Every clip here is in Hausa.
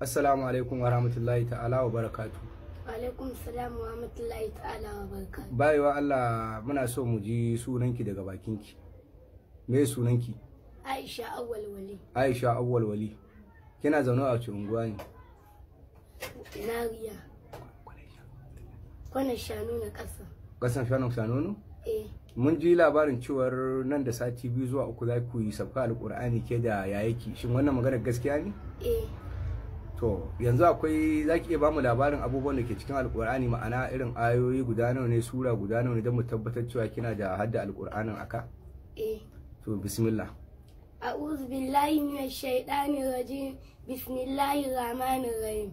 Assalamu alaikum wa rahmatullahi ta'ala wa barakatu. Alaikum salam wa rahmatullahi ta'ala wa barakatu. Bayewa Allah muna so mu ji sunanki daga bakinki. Me sunanki? Aisha Awwal Wali. Aisha Awwal Wali. Kina zaune a cikin unguwa ne? Nariya. Kwana shanu na ƙasa. Ƙasan shanu? Eh. Mun ji labarin cewar nan da sati 2 zuwa 3 za ku yi sabka alƙur'ani ke da yayaki. Shin wannan magana gaskiya ne? Eh. To yanzu akwai zaki iya bamu labarin abubuwan da ke cikin alƙur'ani, ma'ana irin ayoyi guda nawa ne, sura guda nawa ne, don mu tabbatar cewa kina da hadda alƙur'anin aka? Eh. To bismillah. A'udhu billahi minash shaitanir rajim. Bismillahir rahmanir rahim.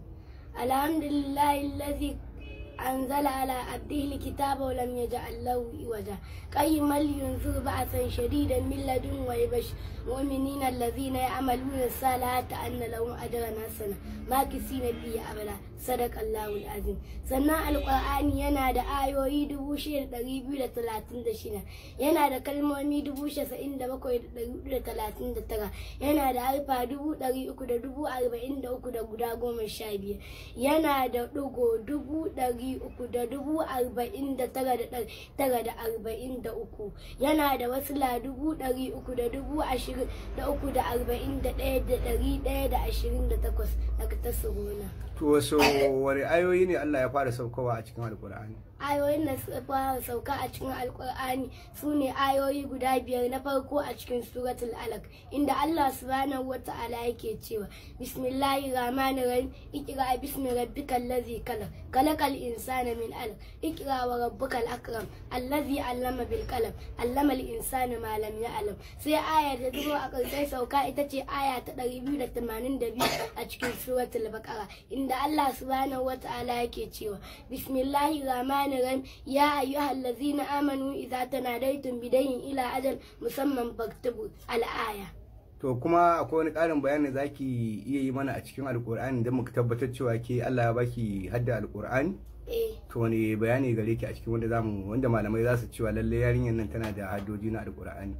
Alhamdulillahi allazi أنزل على عبده الكتاب ولم يجعل له عوجا قيما لينذر بأسا شديدا من لدنه ويبشر المؤمنين الذين يعملون الصالحات أن لهم أجرا حسنا ماكثين فيه أبدا صدق الله العظيم. sannan alƙur'ani yana da ayoyi 6236, yana da kalmomi 97,439, yana da harfa 343 da guda 15, yana da ɗigo 349,943, yana da wasila 320,023,041,128 daga tasirona. To wasu wani ayoyi ne Allah ya fara saukowa a cikin alƙur'ani? Ayoyin da suka fara sauka a cikin alkur'ani su ne ayoyi guda 5 na farko a cikin suratul alaq, inda Allah subhanahu wata'ala yake cewa bismillahir rahmanir rahim iqra bismi rabbikal ladzi khalaq khalaqal insana min alaq iqra wa rabbukal akram allazi allama bil qalam allama al insana ma lam ya'lam. Sai aya da zo a ƙarshen sauka ita ce aya ta 282 a cikin suratul baqara, inda Allah subhanahu wata'ala yake cewa bismillahir rahmanir يا أيها الذين آمنوا إذا تناديتم بدين إلى أجل مسمى فاكتبوا الآية. To kuma akwai wani ƙarin bayani zaki iya yi mana a cikin alƙur'ani don muka tabbatar cewa ke Allah ya baki hadda alƙur'ani? Eh. To wani bayani gare ki a cikin wanda malamai za su cewa lalle yarinyar nan tana da haddoji na alƙur'ani?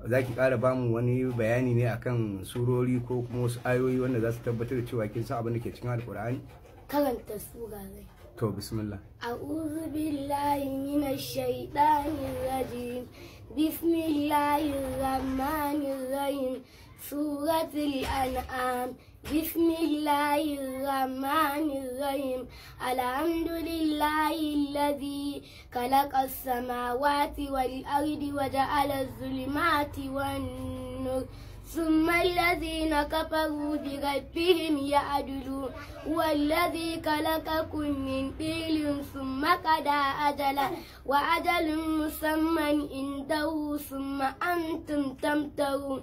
Zaki ƙara bamu wani bayani ne akan surori ko kuma wasu ayoyi wanda za su tabbatar da cewa kin san abin da ke cikin alƙur'ani? Karanta sura zai. To bismillah. أعوذ بالله من الشيطان الرجيم. بسم الله الرحمن الرحيم. سورة الأنعام. بسم الله الرحمن الرحيم. الحمد لله الذي خلق السماوات والأرض وجعل الظلمات والنور ثم الذين كفروا بربهم يعدلون والذي خلقكم من طين ثم قضى أجلا وأجل مسمى عنده ثم أنتم تمترون.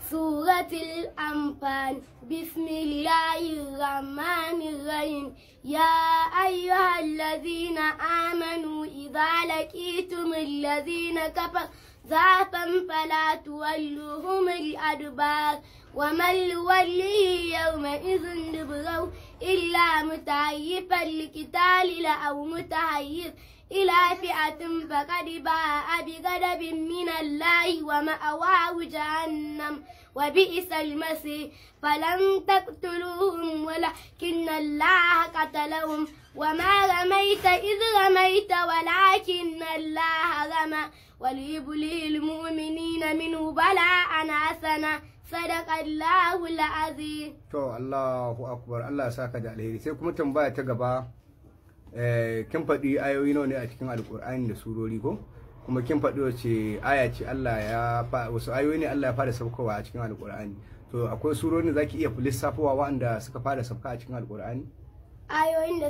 سورة الأنفال. بسم الله الرحمن الرحيم. يا أيها الذين آمنوا إذا لقيتم الذين كفروا زحفا فلا تولوهم الأدبار ومن يوليه يومئذ دبره إلا متحيفا لقتال أو متحيز إلى فئة فقد باء بغضب من الله ومأواه جهنم وبئس المصير. فلم تقتلوهم ولكن الله قتلهم وما رميت إذ رميت ولكن الله رمى وليبلي المؤمنين منه بلاء حسنا. صدق الله العظيم. To Allahu akbar, Allah ya saka da alheri. Sai kuma tambaya ta gaba, kin faɗi ayoyi nawa ne a cikin alƙur'ani da surori ko? Kuma kin faɗi wace aya ce wasu ayoyi ne Allah ya fara saukowa a cikin alƙur'ani? To akwai surori da zaki iya lissafowa waɗanda suka fara sauka a cikin alƙur'ani? Surorin da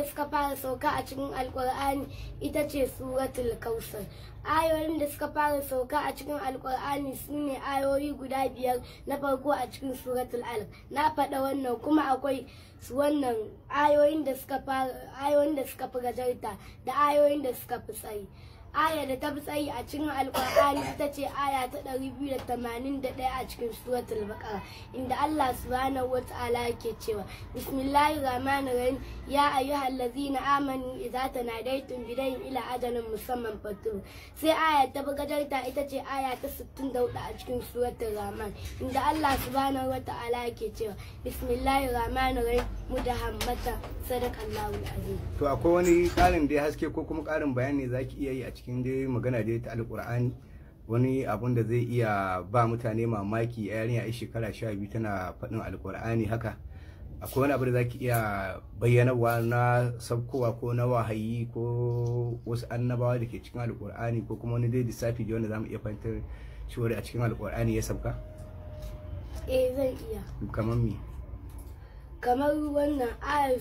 suka fara sauka a cikin alkur'ani ita ce suratul kausar. Ayoyin da suka fara sauka a cikin alkur'ani su ne ayoyi guda 5 na farko a cikin suratul alaq. Na faɗa wannan kuma akwai wannan ayoyin da suka fi gajarta da ayoyin da suka fi tsayi. aya da ta fi tsayi a cikin alkur'ani ita ce aya ta 281 a cikin suratul baqara, inda Allah subhanahu wata'ala yake cewa bismillahir rahmanir rahim ya ayyuhallazina amanu idza tanadaytum bidayn ila ajalin musamman fatu. Sai aya ta bagadarta ita ce aya ta 64 a cikin suratul rahman, inda Allah subhanahu wata'ala yake cewa bismillahir rahmanir rahim mudahammatan sadaqallahu alazim. To akwai wani karin da haske ko kuma karin bayani zaki iya yi a cikin dai magana dai ta alkur'ani, wani abun da zai iya ba mutane mamaki a yarinya a shekara 12 tana faɗin alkur'ani haka? Akwai wani abu da zaki iya bayyanarwa na sabkowa ko na wahayi ko wasu annabawa da ke cikin alkur'ani ko kuma wani dai lissafi da wanda zamu iya fahimtar cewa a cikin alkur'ani ya sabka? Zan iya. Kamar me? Kamar wannan ayar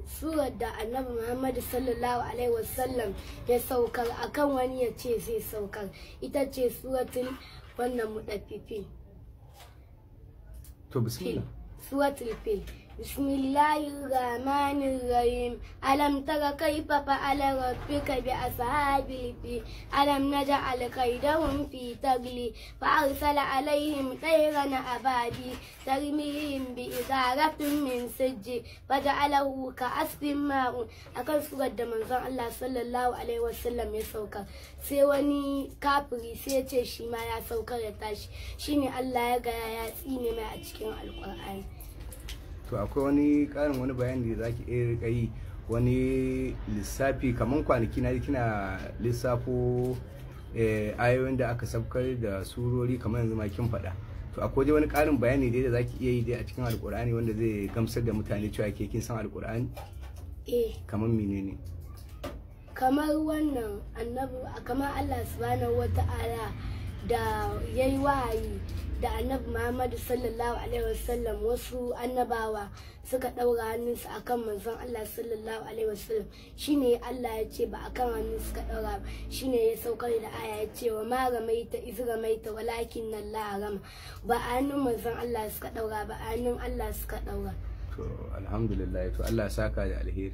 surar da annabi Muhammadu sallallahu alaihi wasallam ya saukar akan wani ya ce sai saukar, ita ce suratul wannan mudaffifin. To bismillah. Suratul fil. Bismillahir rahmanir rahim. Alam tara kaifa fa'ala rabbuka bi ashabil fil. Alam naj'al kaydahum fi tagli fa arsala alaihim tayran abadi tarmihim bi idaratin min sijji faj'alahu ka'asfin ma'un. Akan surar da manzon Allah sallallahu alaihi wasallam ya sauka, sai wani kafiri sai ya ce shi ma ya saukar ya tashi, shine Allah ya ga ya tsine mai a cikin alqur'ani. To akwai wani karin wani bayani da zaki iya rika yi, wani lissafi kamar kwanaki na kina lissafo ayoyin da aka sabkar da surori kamar yanzu ma kin faɗa. To akwai wani karin bayani dai da zaki iya yi dai a cikin alkur'ani wanda zai gamsar da mutane cewa ke kin san alkur'ani? Kamar menene? Kamar wannan annabi, kamar Allah subhanahu wata'ala da yayi wahayi da annabi Muhammadu sallallahu alaihi wasallam, wasu annabawa suka daura hannunsu akan manzon Allah sallallahu alaihi wasallam, shine Allah ya ce ba akan hannun suka daura ba, shine ya saukar da aya ya ce wa ma ramaita iz ramaita walakin Allah rama. Ba a hannun manzon Allah suka daura ba, a hannun Allah suka daura. To alhamdulillah, to Allah ya saka da alheri.